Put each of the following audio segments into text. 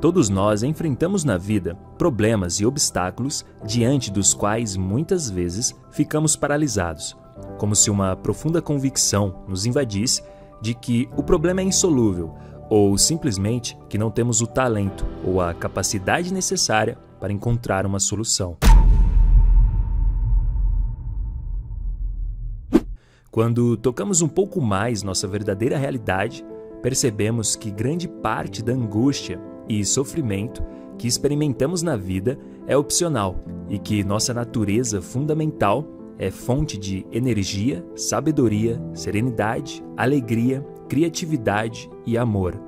Todos nós enfrentamos na vida problemas e obstáculos diante dos quais muitas vezes ficamos paralisados, como se uma profunda convicção nos invadisse de que o problema é insolúvel ou simplesmente que não temos o talento ou a capacidade necessária para encontrar uma solução. Quando tocamos um pouco mais nossa verdadeira realidade, percebemos que grande parte da angústia e sofrimento que experimentamos na vida é opcional e que nossa natureza fundamental é fonte de energia, sabedoria, serenidade, alegria, criatividade e amor.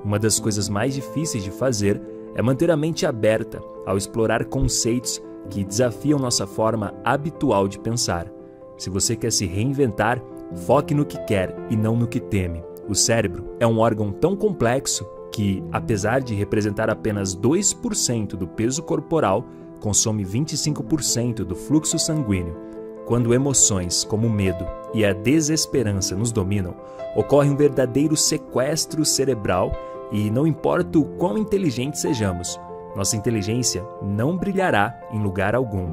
Uma das coisas mais difíceis de fazer é manter a mente aberta ao explorar conceitos que desafiam nossa forma habitual de pensar. Se você quer se reinventar, foque no que quer e não no que teme. O cérebro é um órgão tão complexo que, apesar de representar apenas 2% do peso corporal, consome 25% do fluxo sanguíneo. Quando emoções como o medo e a desesperança nos dominam, ocorre um verdadeiro sequestro cerebral e não importa o quão inteligentes sejamos, nossa inteligência não brilhará em lugar algum.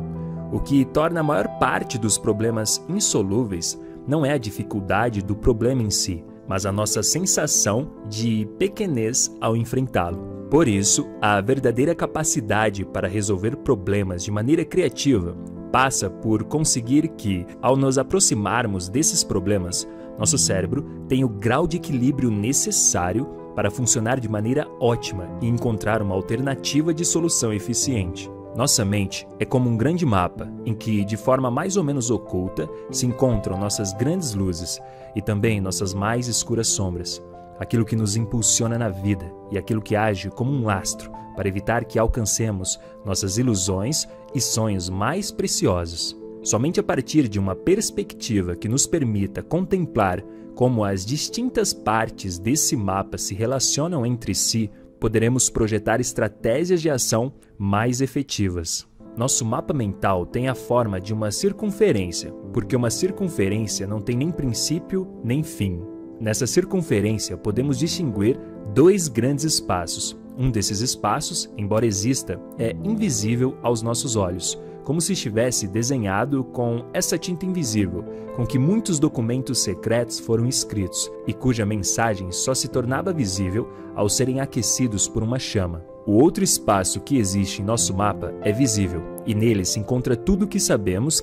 O que torna a maior parte dos problemas insolúveis não é a dificuldade do problema em si, mas a nossa sensação de pequenez ao enfrentá-lo. Por isso, a verdadeira capacidade para resolver problemas de maneira criativa passa por conseguir que, ao nos aproximarmos desses problemas, nosso cérebro tenha o grau de equilíbrio necessário para funcionar de maneira ótima e encontrar uma alternativa de solução eficiente. Nossa mente é como um grande mapa em que, de forma mais ou menos oculta, se encontram nossas grandes luzes e também nossas mais escuras sombras, aquilo que nos impulsiona na vida e aquilo que age como um lastro para evitar que alcancemos nossas ilusões e sonhos mais preciosos. Somente a partir de uma perspectiva que nos permita contemplar como as distintas partes desse mapa se relacionam entre si, poderemos projetar estratégias de ação mais efetivas. Nosso mapa mental tem a forma de uma circunferência, porque uma circunferência não tem nem princípio nem fim. Nessa circunferência podemos distinguir dois grandes espaços. Um desses espaços, embora exista, é invisível aos nossos olhos, como se estivesse desenhado com essa tinta invisível, com que muitos documentos secretos foram escritos e cuja mensagem só se tornava visível ao serem aquecidos por uma chama. O outro espaço que existe em nosso mapa é visível, e nele se encontra tudo o que sabemos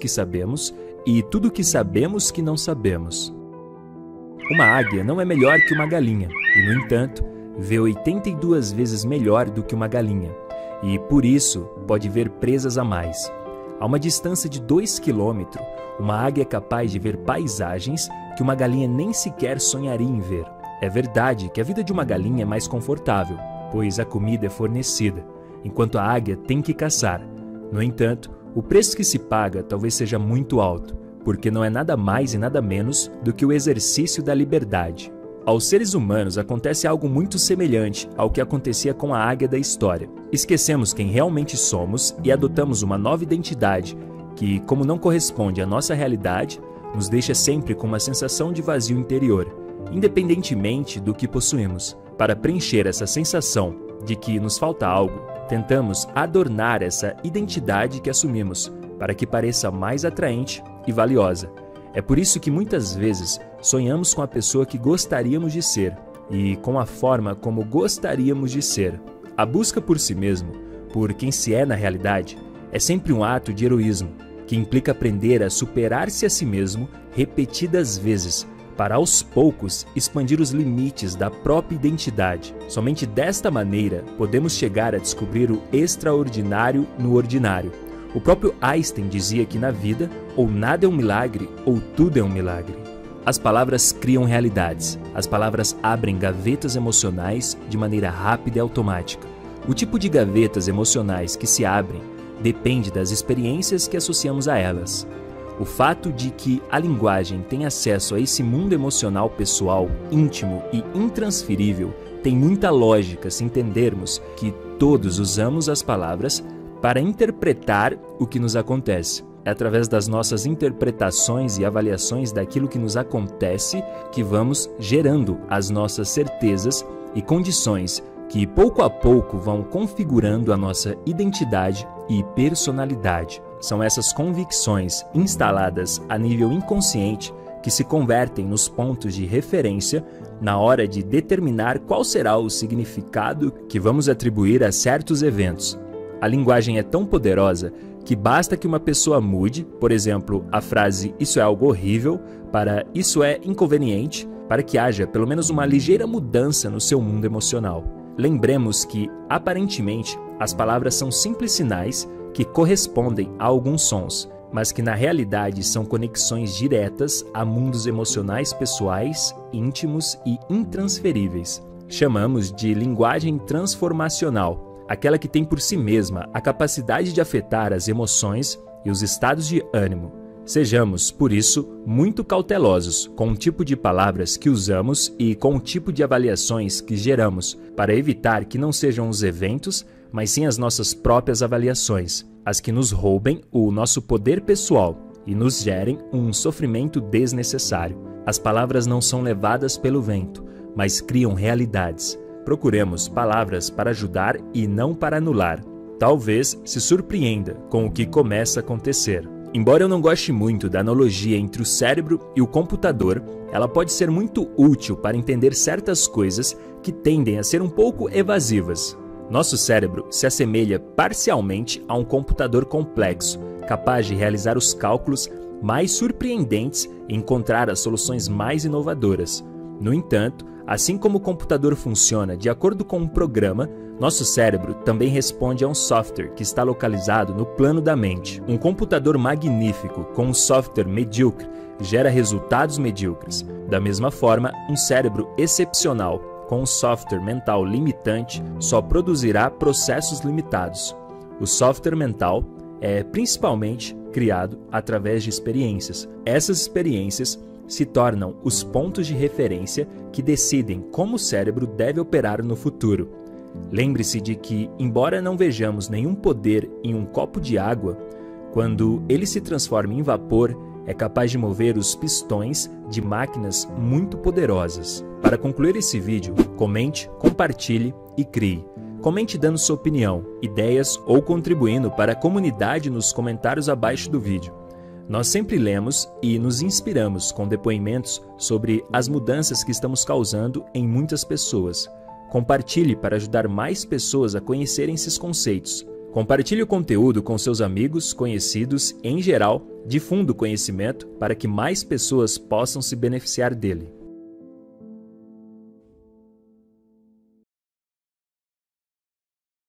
e tudo o que sabemos que não sabemos. Uma águia não é melhor que uma galinha, e, no entanto, vê 82 vezes melhor do que uma galinha, e, por isso, pode ver presas a mais. A uma distância de 2 km, uma águia é capaz de ver paisagens que uma galinha nem sequer sonharia em ver. É verdade que a vida de uma galinha é mais confortável, pois a comida é fornecida, enquanto a águia tem que caçar. No entanto, o preço que se paga talvez seja muito alto, porque não é nada mais e nada menos do que o exercício da liberdade. Aos seres humanos acontece algo muito semelhante ao que acontecia com a águia da história. Esquecemos quem realmente somos e adotamos uma nova identidade que, como não corresponde à nossa realidade, nos deixa sempre com uma sensação de vazio interior, independentemente do que possuímos. Para preencher essa sensação de que nos falta algo, tentamos adornar essa identidade que assumimos para que pareça mais atraente e valiosa. É por isso que muitas vezes sonhamos com a pessoa que gostaríamos de ser e com a forma como gostaríamos de ser. A busca por si mesmo, por quem se é na realidade, é sempre um ato de heroísmo, que implica aprender a superar-se a si mesmo repetidas vezes, para aos poucos expandir os limites da própria identidade. Somente desta maneira podemos chegar a descobrir o extraordinário no ordinário. O próprio Einstein dizia que na vida, ou nada é um milagre, ou tudo é um milagre. As palavras criam realidades. As palavras abrem gavetas emocionais de maneira rápida e automática. O tipo de gavetas emocionais que se abrem depende das experiências que associamos a elas. O fato de que a linguagem tem acesso a esse mundo emocional pessoal, íntimo e intransferível tem muita lógica se entendermos que todos usamos as palavras para interpretar o que nos acontece. É através das nossas interpretações e avaliações daquilo que nos acontece que vamos gerando as nossas certezas e condições que pouco a pouco vão configurando a nossa identidade e personalidade. São essas convicções instaladas a nível inconsciente que se convertem nos pontos de referência na hora de determinar qual será o significado que vamos atribuir a certos eventos. A linguagem é tão poderosa que basta que uma pessoa mude, por exemplo, a frase "isso é algo horrível" para "isso é inconveniente", para que haja pelo menos uma ligeira mudança no seu mundo emocional. Lembremos que, aparentemente, as palavras são simples sinais que correspondem a alguns sons, mas que na realidade são conexões diretas a mundos emocionais pessoais, íntimos e intransferíveis. Chamamos de linguagem transformacional, aquela que tem por si mesma a capacidade de afetar as emoções e os estados de ânimo. Sejamos, por isso, muito cautelosos com o tipo de palavras que usamos e com o tipo de avaliações que geramos, para evitar que não sejam os eventos, mas sim as nossas próprias avaliações, as que nos roubem o nosso poder pessoal e nos gerem um sofrimento desnecessário. As palavras não são levadas pelo vento, mas criam realidades. Procuremos palavras para ajudar e não para anular. Talvez se surpreenda com o que começa a acontecer. Embora eu não goste muito da analogia entre o cérebro e o computador, ela pode ser muito útil para entender certas coisas que tendem a ser um pouco evasivas. Nosso cérebro se assemelha parcialmente a um computador complexo, capaz de realizar os cálculos mais surpreendentes e encontrar as soluções mais inovadoras. No entanto, assim como o computador funciona de acordo com um programa, nosso cérebro também responde a um software que está localizado no plano da mente. Um computador magnífico com um software medíocre gera resultados medíocres. Da mesma forma, um cérebro excepcional com um software mental limitante só produzirá processos limitados. O software mental é principalmente criado através de experiências. Essas experiências se tornam os pontos de referência que decidem como o cérebro deve operar no futuro. Lembre-se de que, embora não vejamos nenhum poder em um copo de água, quando ele se transforma em vapor, é capaz de mover os pistões de máquinas muito poderosas. Para concluir esse vídeo, comente, compartilhe e crie. Comente dando sua opinião, ideias ou contribuindo para a comunidade nos comentários abaixo do vídeo. Nós sempre lemos e nos inspiramos com depoimentos sobre as mudanças que estamos causando em muitas pessoas. Compartilhe para ajudar mais pessoas a conhecerem esses conceitos. Compartilhe o conteúdo com seus amigos, conhecidos, em geral, difunda o conhecimento para que mais pessoas possam se beneficiar dele.